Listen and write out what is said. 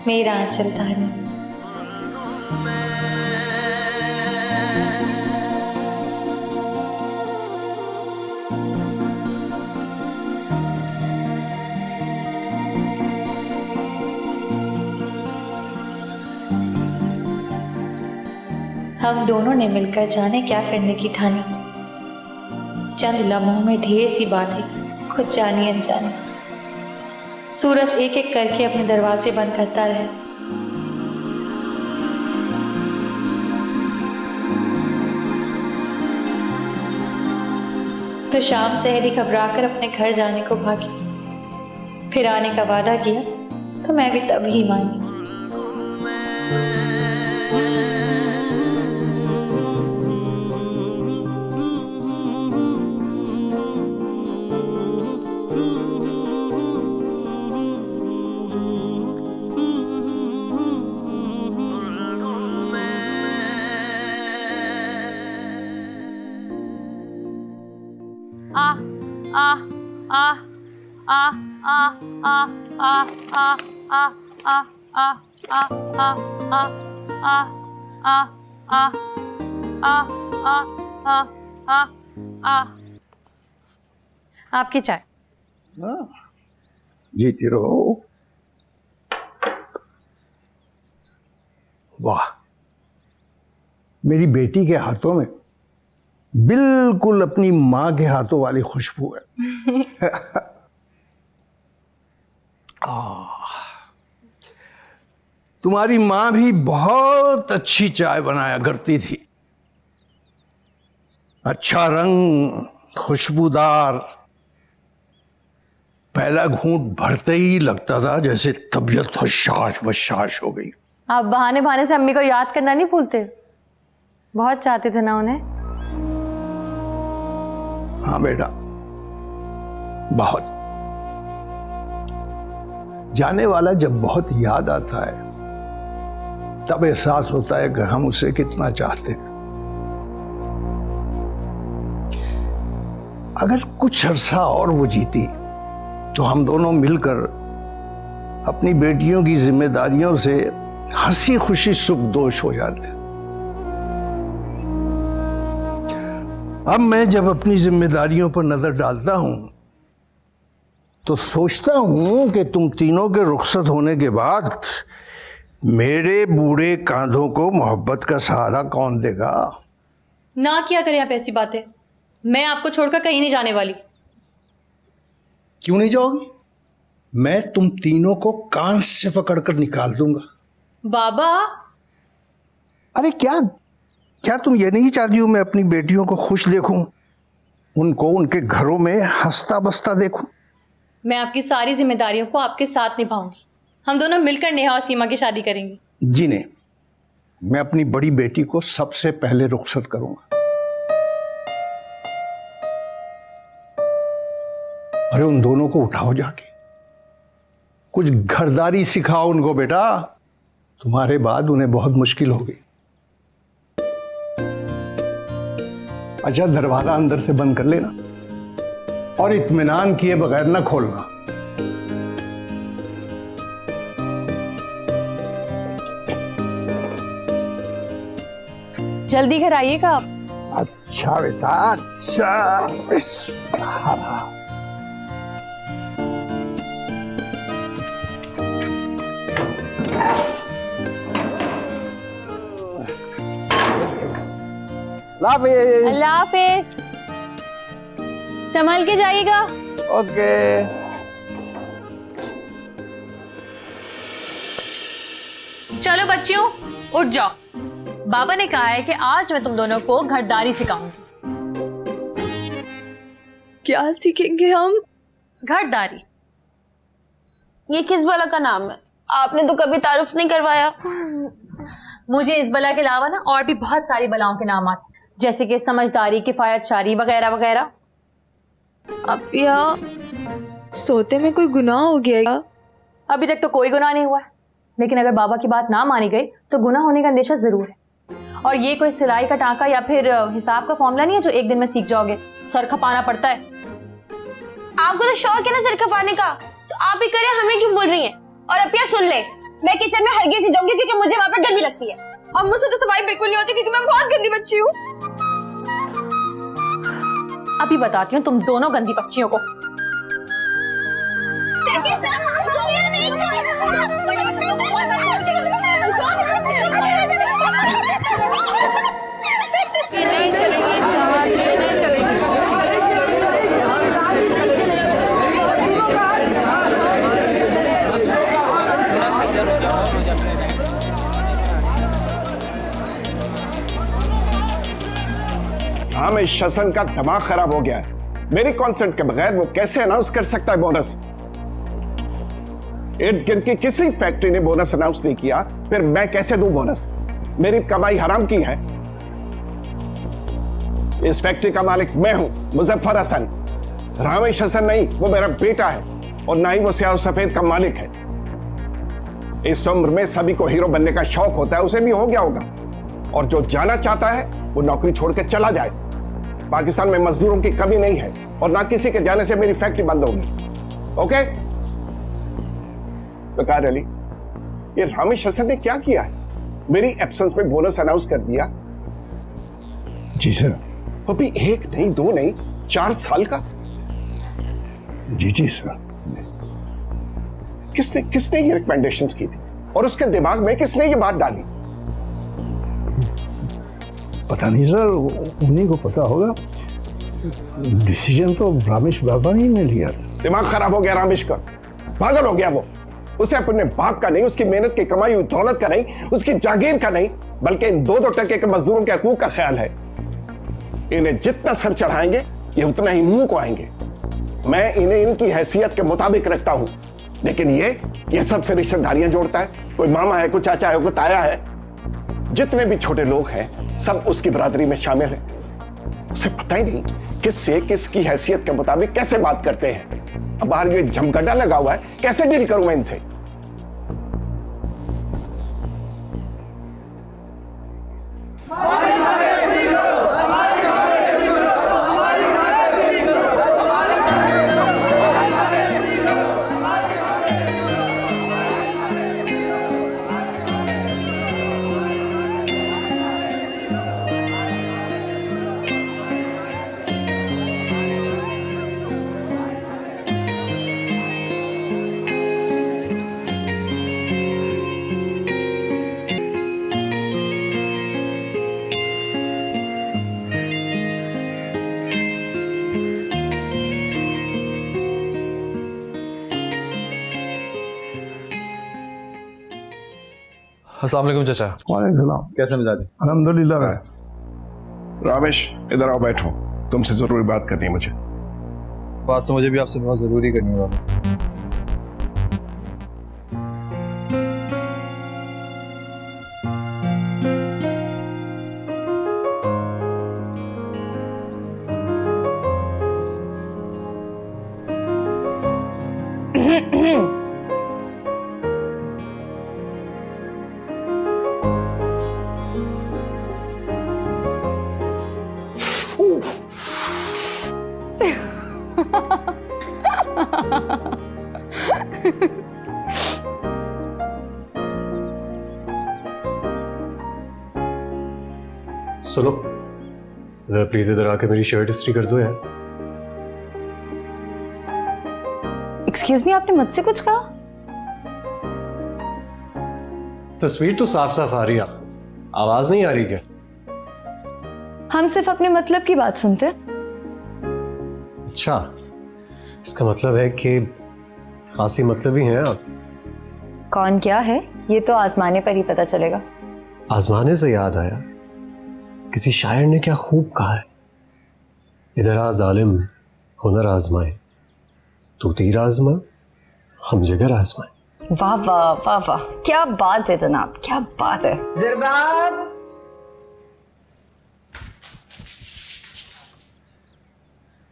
मेरा आंचल धानी। हम दोनों ने मिलकर जाने क्या करने की ठानी। चंद लम्हों में ढेर सी बातें, खुद जानी अनजानी। सूरज एक एक करके अपने दरवाजे बंद करता रहे। तो शाम सहेली घबराकर अपने घर जाने को भागी। फिर आने का वादा किया तो मैं भी तभी मानी। आपकी चाय। जीती रहो। वाह, मेरी बेटी के हाथों में बिल्कुल अपनी माँ के हाथों वाली खुशबू है। तुम्हारी माँ भी बहुत अच्छी चाय बनाया करती थी। अच्छा रंग, खुशबूदार। पहला घूंट भरते ही लगता था जैसे तबीयत हशाश बशाश हो गई। आप बहाने बहाने से अम्मी को याद करना नहीं भूलते? बहुत चाहते थे ना उन्हें। हाँ बेटा, बहुत। जाने वाला जब बहुत याद आता है तब एहसास होता है कि हम उसे कितना चाहते हैं। अगर कुछ अरसा और वो जीती तो हम दोनों मिलकर अपनी बेटियों की जिम्मेदारियों से हंसी खुशी सुख दोष हो जाते। अब मैं जब अपनी जिम्मेदारियों पर नजर डालता हूं तो सोचता हूं कि तुम तीनों के रुखसत होने के बाद मेरे बूढ़े कांधों को मोहब्बत का सहारा कौन देगा? ना किया करें आप ऐसी बातें। मैं आपको छोड़कर कहीं नहीं जाने वाली। क्यों नहीं जाओगी? मैं तुम तीनों को कान से पकड़कर निकाल दूंगा। बाबा, अरे क्या क्या तुम ये नहीं चाहती हो मैं अपनी बेटियों को खुश देखूं, उनको उनके घरों में हंसता बसता देखूं? मैं आपकी सारी जिम्मेदारियों को आपके साथ निभाऊंगी। हम दोनों मिलकर नेहा और सीमा की शादी करेंगे। जी नहीं, मैं अपनी बड़ी बेटी को सबसे पहले रुखसत करूंगा। अरे उन दोनों को उठाओ, जाके कुछ घरदारी सिखाओ उनको बेटा। तुम्हारे बाद उन्हें बहुत मुश्किल होगी। अच्छा, दरवाजा अंदर से बंद कर लेना और इत्मीनान किए बगैर ना खोलना। जल्दी घर आइएगा आप। अच्छा बेटा, अच्छा। अल्लाह हाफिज। संभल के जाइएगा। ओके। चलो बच्चियों, उठ जाओ। बाबा ने कहा है कि आज मैं तुम दोनों को घरदारी सिखाऊंगी। क्या सीखेंगे हम? घरदारी। ये किस बला का नाम है? आपने तो कभी तारुफ नहीं करवाया। मुझे इस बला के अलावा ना और भी बहुत सारी बलाओं के नाम आते हैं, जैसे कि समझदारी, किफायतशारी वगैरह वगैरह। अब या सोते में कोई गुनाह हो गया क्या? अभी तक तो कोई गुनाह नहीं हुआ है, लेकिन अगर बाबा की बात ना मानी गई तो गुनाह होने का अंदेशा जरूर है। और ये कोई सिलाई का टांका या फिर हिसाब का फॉर्मूला नहीं है जो एक दिन में सीख जाओगे। सर खपाना पड़ता है। आपको तो शौक है ना सर खपाने का, तो आप ही करें, हमें क्यों बोल रही हैं? और अपिया सुन ले, मैं किचन में हरगिज़ नहीं जाऊंगी क्योंकि मुझे वहां पर गंदी लगती है। और मुझसे तो सफाई बिल्कुल नहीं होती क्योंकि मैं बहुत गंदी बच्ची हूँ। अभी बताती हूँ तुम दोनों गंदी बच्चियों को। हाँ, मैं शसन का दिमाग खराब हो गया है। मेरी कॉन्सेंट के बगैर वो कैसे अनाउंस कर सकता है बोनस? इर्द गिर्द की किसी फैक्ट्री ने बोनस अनाउंस नहीं किया, फिर मैं कैसे दूं बोनस? मेरी कमाई हराम की है। इस फैक्ट्री का मालिक मैं हूं, मुजफ्फर हसन। रामेश हसन नहीं, वो मेरा बेटा है और ना ही वो स्याह सफेद का मालिक है। इस उम्र में सभी को हीरो बनने का शौक होता है, उसे भी हो गया होगा। और जो जाना चाहता है वो नौकरी छोड़ के चला जाए। पाकिस्तान में मजदूरों की कमी नहीं है और ना किसी के जाने से मेरी फैक्ट्री बंद होगी। ओके? वकार अली, ये रामेश हसन ने क्या किया है? मेरी एब्सेंस में बोनस अनाउंस कर दिया। जी सर। अभी 1 नहीं 2 नहीं 4 साल का। जी जी सर। किसने ये रिकमेंडेशंस की थी और उसके दिमाग में किसने ये बात डाली? पता नहीं सर, उन्हीं को पता होगा। डिसीजन तो रामेश बाबा ही ने लिया था। दिमाग खराब हो गया रामेश का, पागल हो गया वो। उसे अपने बाप का नहीं, उसकी मेहनत की कमाई हुई दौलत का नहीं, उसकी जागीर का नहीं, बल्कि इन 2-2 टके के मजदूरों के हकूक का ख्याल है। इन्हें जितना सर चढ़ाएंगे ये उतना ही मुंह को आएंगे। मैं इन्हें इनकी हैसियत के मुताबिक रखता हूं, लेकिन ये सबसे रिश्तेदारियां जोड़ता है। कोई मामा है, कोई चाचा है, कोई ताया है। जितने भी छोटे लोग हैं सब उसकी बरादरी में शामिल हैं। उसे पता ही नहीं किससे किसकी हैसियत के मुताबिक कैसे बात करते हैं। अब बाहर ये जमगड्ढा लगा हुआ है, कैसे डील करूं मैं इनसे? अस्सलाम वालेकुम चाचा। वालेकुम सलाम। कैसे मिजाज है? अल्हम्दुलिल्लाह। रामेश, इधर आओ, बैठो। तुमसे जरूरी बात करनी है मुझे। बात तो मुझे भी आपसे बहुत जरूरी करनी है। सुनो जरा प्लीज इधर आके मेरी शर्ट इस्त्री कर दो यार। एक्सक्यूज मी, आपने मुझसे कुछ कहा? तस्वीर तो साफ साफ आ रही है, आवाज नहीं आ रही क्या? हम सिर्फ अपने मतलब की बात सुनते। अच्छा, इसका मतलब है कि खासी मतलब ही हैं आप। कौन क्या है ये तो आजमाने पर ही पता चलेगा। आजमाने से याद आया, किसी शायर ने क्या खूब कहा है, इधर आ जालिम हुनर आजमाए, तू तीर आजमा हम जिगर आजमाए। वाह वाह वाह वाह, क्या बात है जनाब, क्या बात है। ज़रबाब